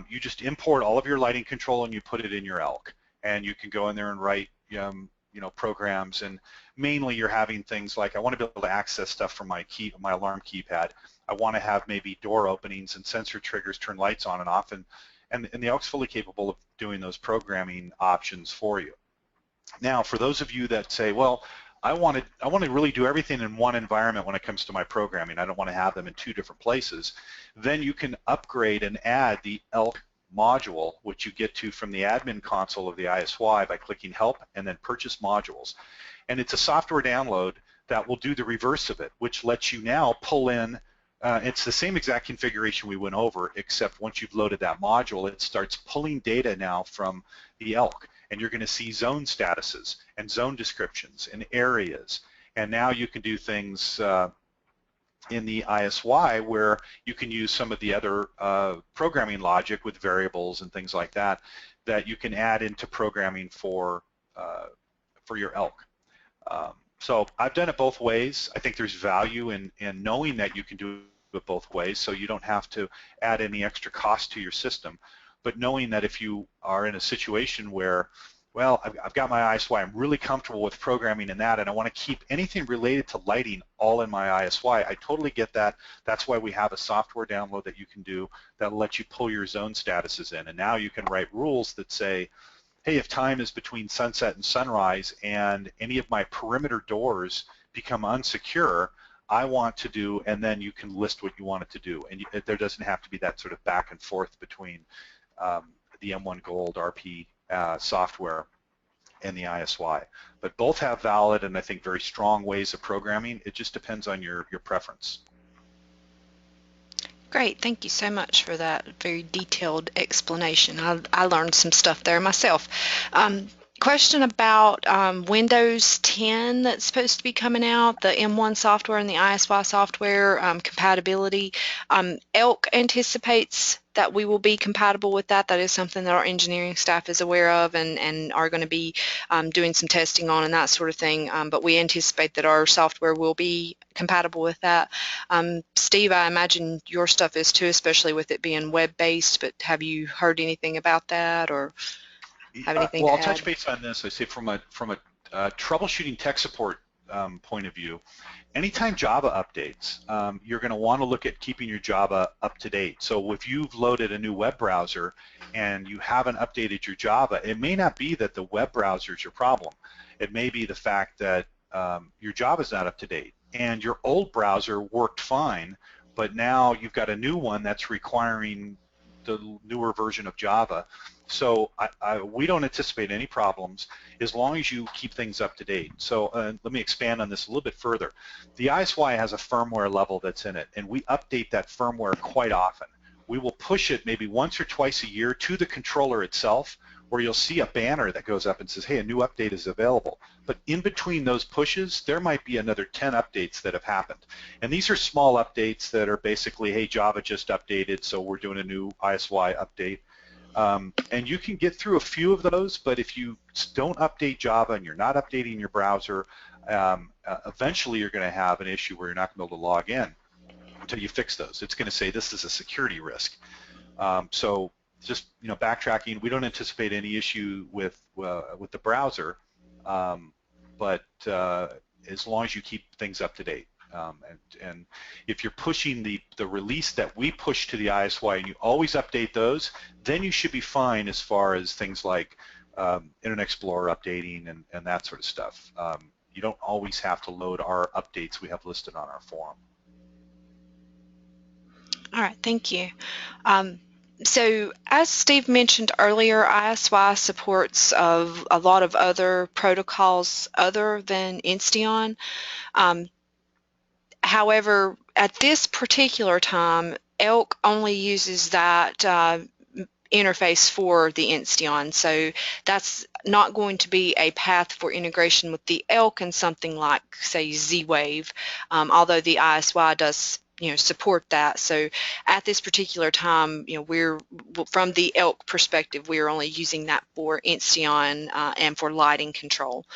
You just import all of your lighting control and you put it in your Elk. and you can go in there and write programs, and mainly you're having things like, I want to be able to access stuff from my alarm keypad. I want to have maybe door openings and sensor triggers, turn lights on and off, and the Elk's fully capable of doing those programming options for you. Now, for those of you that say, well, I want to really do everything in one environment when it comes to my programming, I don't want to have them in two different places, then you can upgrade and add the Elk module, which you get to from the admin console of the ISY by clicking Help and then Purchase Modules. And it's a software download that will do the reverse of it, which lets you now pull in, it's the same exact configuration we went over, except once you've loaded that module, it starts pulling data now from the Elk, and you're going to see zone statuses and zone descriptions and areas. And now you can do things in the ISY where you can use some of the other programming logic with variables and things like that that you can add into programming for your Elk. So I've done it both ways. I think there's value in knowing that you can do it both ways, so you don't have to add any extra cost to your system. But knowing that if you are in a situation where, well, I've got my ISY, I'm really comfortable with programming in that, and I want to keep anything related to lighting all in my ISY, I totally get that. That's why we have a software download that you can do that will let you pull your zone statuses in. And now you can write rules that say, hey, if time is between sunset and sunrise and any of my perimeter doors become unsecure, I want to do, and then you can list what you want it to do. And there doesn't have to be that sort of back and forth between the M1 Gold RP software and the ISY. But both have valid and I think very strong ways of programming. It just depends on your preference. Great, thank you so much for that very detailed explanation. I learned some stuff there myself. Question about Windows 10 that's supposed to be coming out, the M1 software and the ISY software compatibility. Elk anticipates that we will be compatible with that. That is something that our engineering staff is aware of and are going to be doing some testing on and that sort of thing. But we anticipate that our software will be compatible with that. Steve, I imagine your stuff is too, especially with it being web-based, but have you heard anything about that or have anything well, to I'll touch add? base on this. I say from a troubleshooting tech support point of view, anytime Java updates, you're going to want to look at keeping your Java up to date. So if you've loaded a new web browser and you haven't updated your Java, it may not be that the web browser is your problem. It may be the fact that your Java is not up to date and your old browser worked fine, but now you've got a new one that's requiring the newer version of Java. So we don't anticipate any problems as long as you keep things up to date. So let me expand on this a little bit further. The ISY has a firmware level that's in it, and we update that firmware quite often. We will push it maybe once or twice a year to the controller itself, where you'll see a banner that goes up and says, hey, a new update is available. But in between those pushes, there might be another 10 updates that have happened. And these are small updates that are basically, hey, Java just updated, so we're doing a new ISY update. And you can get through a few of those, but if you don't update Java and you're not updating your browser, eventually you're going to have an issue where you're not going to be able to log in until you fix those. It's going to say this is a security risk. So just backtracking, we don't anticipate any issue with the browser, but as long as you keep things up to date. And if you're pushing the release that we push to the ISY and you always update those, then you should be fine as far as things like Internet Explorer updating and that sort of stuff. You don't always have to load our updates we have listed on our forum. All right, thank you. So as Steve mentioned earlier, ISY supports a lot of other protocols other than Insteon. However, at this particular time, Elk only uses that interface for the Insteon, so that's not going to be a path for integration with the Elk and something like, say, Z-Wave, although the ISY does support that. So at this particular time, we're from the Elk perspective, we're only using that for Insteon and for lighting control.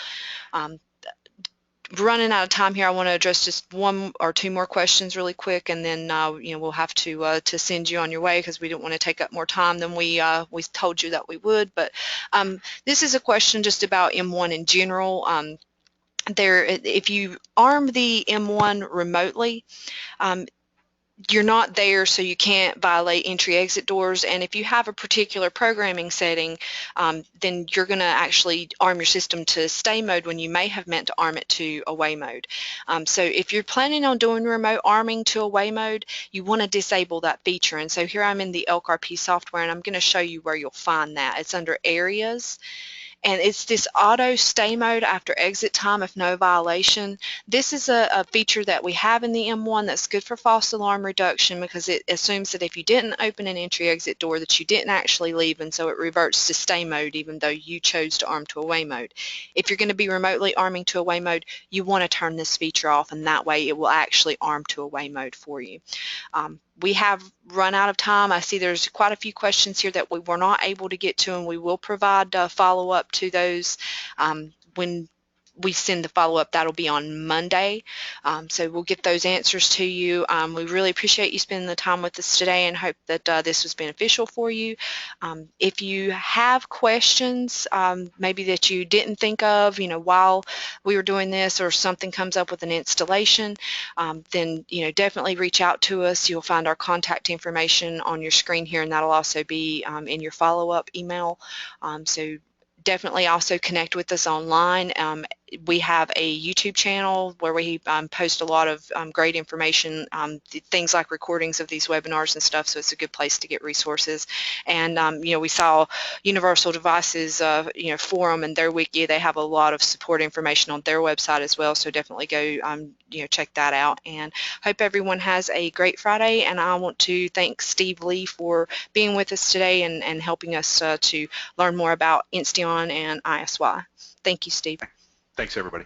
running out of time here. I want to address just one or two more questions really quick, and then we'll have to send you on your way because we don't want to take up more time than we told you that we would. But this is a question just about M1 in general. If you arm the M1 remotely, um, you're not there, so you can't violate entry-exit doors. And if you have a particular programming setting, then you're going to actually arm your system to stay mode when you may have meant to arm it to away mode. So if you're planning on doing remote arming to away mode, you want to disable that feature. And so here I'm in the Elk RP software, and I'm going to show you where you'll find that. It's under Areas. And it's this auto stay mode after exit time if no violation. This is a feature that we have in the M1 that's good for false alarm reduction because it assumes that if you didn't open an entry exit door that you didn't actually leave, and so it reverts to stay mode even though you chose to arm to away mode. If you're going to be remotely arming to away mode, you want to turn this feature off, and that way it will actually arm to away mode for you. We have run out of time. I see there's quite a few questions here that we were not able to get to, and we will provide follow-up to those when we send the follow-up. That'll be on Monday, so we'll get those answers to you. We really appreciate you spending the time with us today and hope that this was beneficial for you. If you have questions maybe that you didn't think of while we were doing this, or something comes up with an installation, then definitely reach out to us. You'll find our contact information on your screen here, and that'll also be in your follow-up email. So definitely also connect with us online. We have a YouTube channel where we post a lot of great information, things like recordings of these webinars and stuff, so it's a good place to get resources. And we saw Universal Devices forum and their wiki. They have a lot of support information on their website as well, so definitely go check that out. And hope everyone has a great Friday, and I want to thank Steve Lee for being with us today and helping us to learn more about Insteon and ISY. Thank you, Steve. Thanks, everybody.